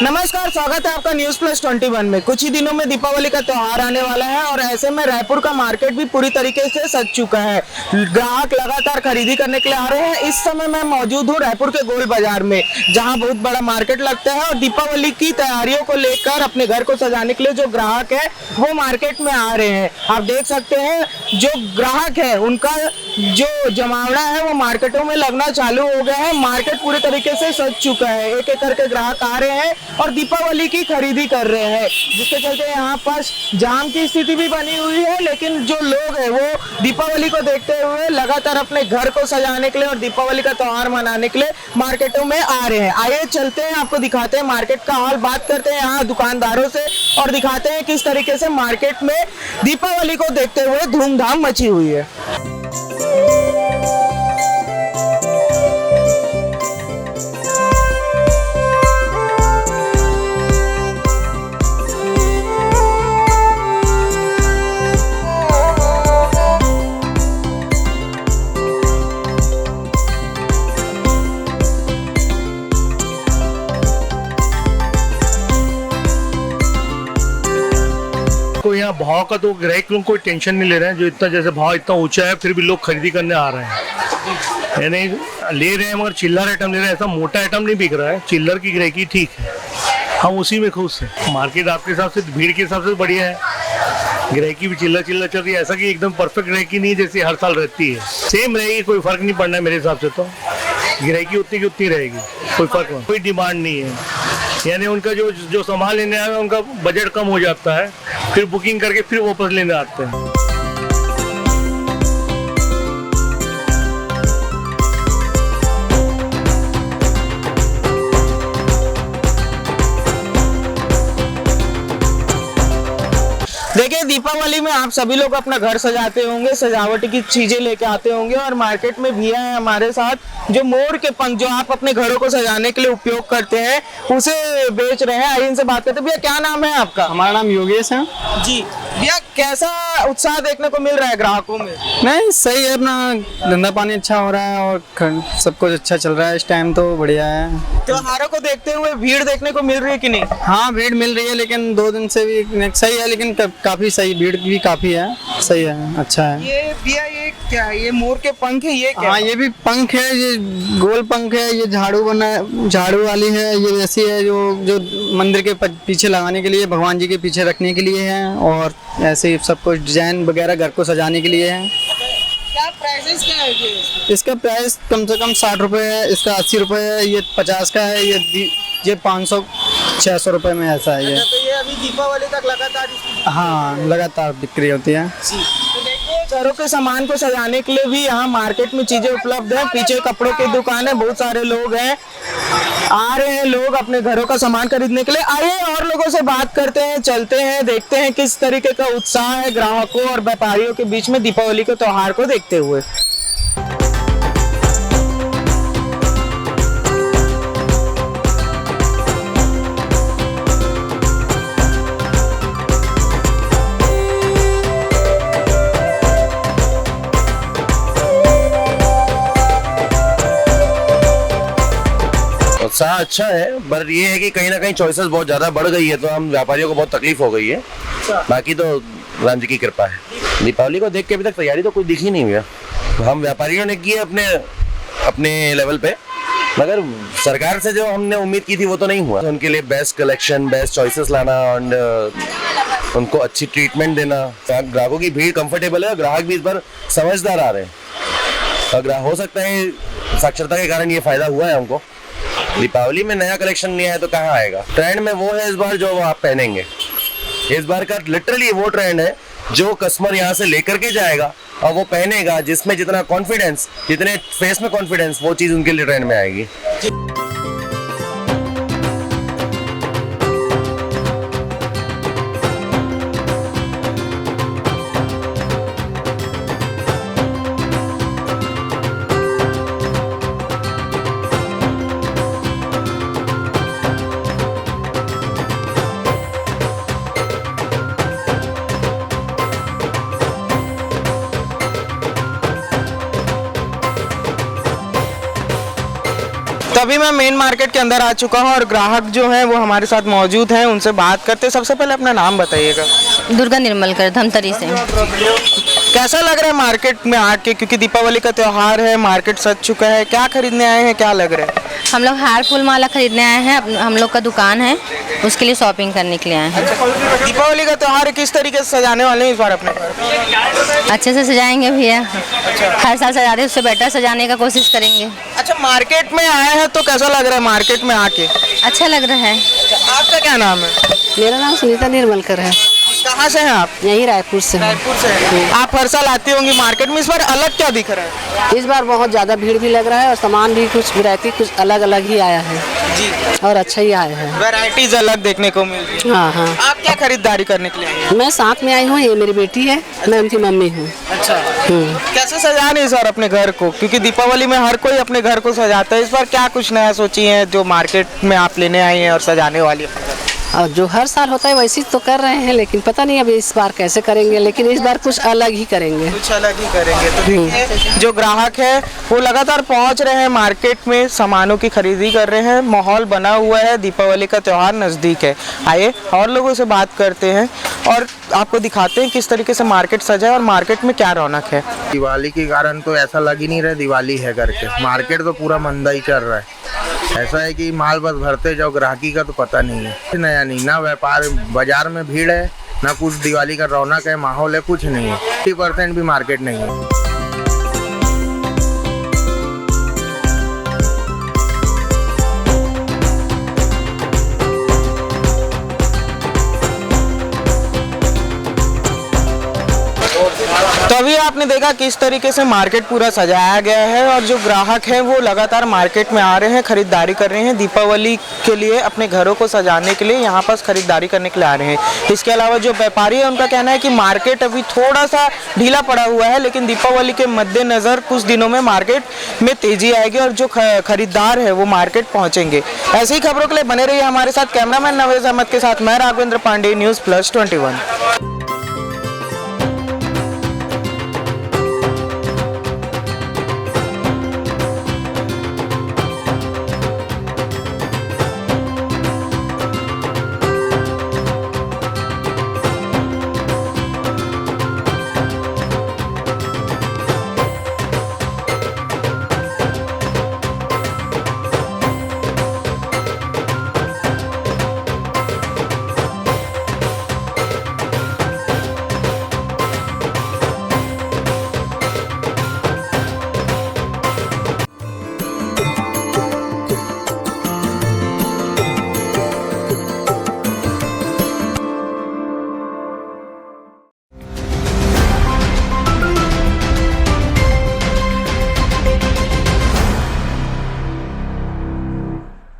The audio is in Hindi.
नमस्कार, स्वागत है आपका न्यूज प्लस 21 में। कुछ ही दिनों में दीपावली का त्योहार आने वाला है और ऐसे में रायपुर का मार्केट भी पूरी तरीके से सज चुका है। ग्राहक लगातार खरीदी करने के लिए आ रहे हैं। इस समय मैं मौजूद हूँ रायपुर के गोल बाजार में, जहाँ बहुत बड़ा मार्केट लगता है और दीपावली की तैयारियों को लेकर अपने घर को सजाने के लिए जो ग्राहक है वो मार्केट में आ रहे हैं। आप देख सकते हैं जो ग्राहक है उनका जो जमावड़ा है वो मार्केटों में लगना चालू हो गया है। मार्केट पूरी तरीके से सज चुका है, एक एक करके ग्राहक आ रहे हैं और दीपावली की खरीदी कर रहे हैं, जिसके चलते यहाँ पास जाम की स्थिति भी बनी हुई है। लेकिन जो लोग हैं वो दीपावली को देखते हुए लगातार अपने घर को सजाने के लिए और दीपावली का त्योहार मनाने के लिए मार्केटों में आ रहे हैं। आइए चलते हैं, आपको दिखाते हैं मार्केट का हाल, बात करते हैं यहाँ दुकानदारों से और दिखाते हैं किस तरीके से मार्केट में दीपावली को देखते हुए धूमधाम मची हुई है। को यहाँ भाव का तो ग्राहक लोग कोई टेंशन नहीं ले रहे हैं। जो इतना जैसे भाव इतना ऊंचा है फिर भी लोग खरीदी करने आ रहे हैं, यानी ले रहे हैं मगर चिल्लर आइटम ले रहे हैं। ऐसा मोटा आइटम नहीं बिक रहा है, चिल्लर की ग्राहकी ठीक है, हम उसी में खुश हैं। मार्केट आपके हिसाब से भीड़ के हिसाब से बढ़िया है, ग्राहकी भी चिल्लर चल रही है। ऐसा कि एकदम परफेक्ट ग्राहकी नहीं जैसे हर साल रहती है, सेम रहेगी, कोई फर्क नहीं पड़ना है मेरे हिसाब से। तो ग्राहकी उतनी की उतनी रहेगी, कोई फर्क नहीं, कोई डिमांड नहीं है। यानी उनका जो सामान लेने आए उनका बजट कम हो जाता है, फिर बुकिंग करके फिर वापस लेने आते हैं। देखिए, दीपावली में आप सभी लोग अपना घर सजाते होंगे, सजावट की चीजें लेके आते होंगे और मार्केट में भैया है हमारे साथ जो मोर के पंख जो आप अपने घरों को सजाने के लिए उपयोग करते हैं उसे बेच रहे हैं। आइए इनसे बात करते हैं। भैया क्या नाम है आपका? हमारा नाम योगेश है जी। भैया कैसा उत्साह देखने को मिल रहा है ग्राहकों में? नहीं, सही है, अपना धंधा पानी अच्छा हो रहा है और सब कुछ अच्छा चल रहा है इस टाइम, तो बढ़िया है। त्योहारों को देखते हुए भीड़ देखने को मिल रही है कि नहीं? हाँ, भीड़ मिल रही है, लेकिन 2 दिन से भी सही है, लेकिन काफी सही, भीड़ भी काफी है, सही है, अच्छा है। ये भैया ये क्या है? ये मोर के पंख है, ये क्या? हाँ, ये भी पंख है, ये गोल पंख है, ये झाड़ू वाली है, ये वैसी है जो मंदिर के पीछे लगाने के लिए, भगवान जी के पीछे रखने के लिए है, और ऐसे ही सब कुछ डिजाइन वगैरह घर को सजाने के लिए है। क्या प्राइसेस क्या है इसका प्राइस कम से कम 60 रुपए है, इसका 80 रुपए है, ये 50 का है, ये 500-600 रुपए में ऐसा है ये। तो ये अभी दीपावली तक लगातार? हाँ, लगातार बिक्री होती है। तो देखिए, घरों के सामान को सजाने के लिए भी यहाँ मार्केट में चीजें उपलब्ध है। पीछे कपड़ों की दुकान है, बहुत सारे लोग हैं, आ रहे हैं लोग अपने घरों का सामान खरीदने के लिए। आइए और लोगों से बात करते हैं, चलते हैं, देखते हैं किस तरीके का उत्साह है ग्राहकों और व्यापारियों के बीच में दीपावली के त्योहार को देखते हुए। उत्साह अच्छा है, पर ये है कि कहीं ना कहीं चॉइसेस बहुत ज्यादा बढ़ गई है, तो हम व्यापारियों को बहुत तकलीफ हो गई है। बाकी तो राम जी की कृपा है। दीपावली को देख के अभी तक तैयारी तो कोई दिखी नहीं हुई। हम व्यापारियों ने की है अपने लेवल पे, मगर सरकार से जो हमने उम्मीद की थी वो तो नहीं हुआ। तो उनके लिए बेस्ट कलेक्शन, बेस्ट चॉइसेस लाना और उनको अच्छी ट्रीटमेंट देना। ग्राहकों की भीड़ कंफर्टेबल है, ग्राहक भी इस बार समझदार आ रहे हैं। और हो सकता है साक्षरता के कारण ये फायदा हुआ है हमको। दीपावली में नया कलेक्शन नहीं आया तो कहाँ आएगा? ट्रेंड में वो है इस बार जो वो आप पहनेंगे। इस बार का लिटरली वो ट्रेंड है जो कस्टमर यहाँ से लेकर के जाएगा और वो पहनेगा, जिसमें जितना कॉन्फिडेंस, जितने फेस में कॉन्फिडेंस, वो चीज़ उनके लिए ट्रेंड में आएगी। तो अभी मैं मेन मार्केट के अंदर आ चुका हूँ और ग्राहक जो है वो हमारे साथ मौजूद हैं, उनसे बात करते हैं। सबसे पहले अपना नाम बताइएगा। दुर्गा निर्मलकर धमतरी से। कैसा लग रहा है मार्केट में आके, क्योंकि दीपावली का त्योहार है, मार्केट सज चुका है, क्या खरीदने आए हैं, क्या लग रहा है? हम लोग हार फूल माला खरीदने आए हैं, हम लोग का दुकान है, उसके लिए शॉपिंग करने के लिए आए हैं। दीपावली का त्योहार किस तरीके से सजाने वाले हैं इस बार अपने घर? अच्छे से सजाएंगे भैया, हर साल सजाते उससे बेटर सजाने का कोशिश करेंगे। अच्छा, मार्केट में आए हैं तो कैसा लग रहा है मार्केट में आके? अच्छा लग रहा है। आपका क्या नाम है? मेरा नाम सुनीता निर्मलकर है। कहाँ से हैं आप? यही रायपुर से है। रायपुर से हैं। आप हर साल आती होंगी मार्केट में, इस बार अलग क्या दिख रहा है? इस बार बहुत ज़्यादा भीड़ भी लग रहा है और सामान भी कुछ वैरायटी कुछ अलग अलग ही आया है जी, और अच्छा ही आया है। वैरायटीज अलग देखने को मिल रही है। हाँ हाँ, आप क्या खरीदारी करने के लिए आए हैं? मैं साथ में आई हूँ, ये मेरी बेटी है, मैं उनकी मम्मी हूँ। अच्छा, कैसे सजा रहे हैं इस बार अपने घर को, क्योंकि दीपावली में हर कोई अपने घर को सजाता है, इस बार क्या कुछ नया सोची है जो मार्केट में आप लेने आई हैं और सजाने वाली है? और जो हर साल होता है वैसे तो कर रहे हैं, लेकिन पता नहीं अभी इस बार कैसे करेंगे, लेकिन इस बार कुछ अलग ही करेंगे। कुछ अलग ही करेंगे। तो देखिए, जो ग्राहक है वो लगातार पहुंच रहे हैं मार्केट में, सामानों की खरीदी कर रहे हैं, माहौल बना हुआ है, दीपावली का त्योहार नज़दीक है। आइए और लोगों से बात करते हैं और आपको दिखाते हैं किस तरीके से मार्केट सजा है और मार्केट में क्या रौनक है। दिवाली के कारण तो ऐसा लग ही नहीं रहा दिवाली है करके, मार्केट तो पूरा मंदा ही चल रहा है। ऐसा है कि माल बस भरते जाओ, ग्राहकी का तो पता नहीं है। नया नहीं, ना व्यापार, बाजार में भीड़ है, ना कुछ दिवाली का रौनक है, माहौल है, कुछ नहीं है। 50% भी मार्केट नहीं है। तो अभी आपने देखा किस तरीके से मार्केट पूरा सजाया गया है और जो ग्राहक हैं वो लगातार मार्केट में आ रहे हैं, खरीदारी कर रहे हैं, दीपावली के लिए अपने घरों को सजाने के लिए यहाँ पास खरीदारी करने के लिए आ रहे हैं। इसके अलावा जो व्यापारी है उनका कहना है कि मार्केट अभी थोड़ा सा ढीला पड़ा हुआ है, लेकिन दीपावली के मद्देनज़र कुछ दिनों में मार्केट में तेजी आएगी और जो खरीदार है वो मार्केट पहुँचेंगे। ऐसी ही खबरों के लिए बने रहिए हमारे साथ। कैमरामैन नवेज अहमद के साथ मैं राघवेंद्र पांडे, न्यूज़ प्लस 21।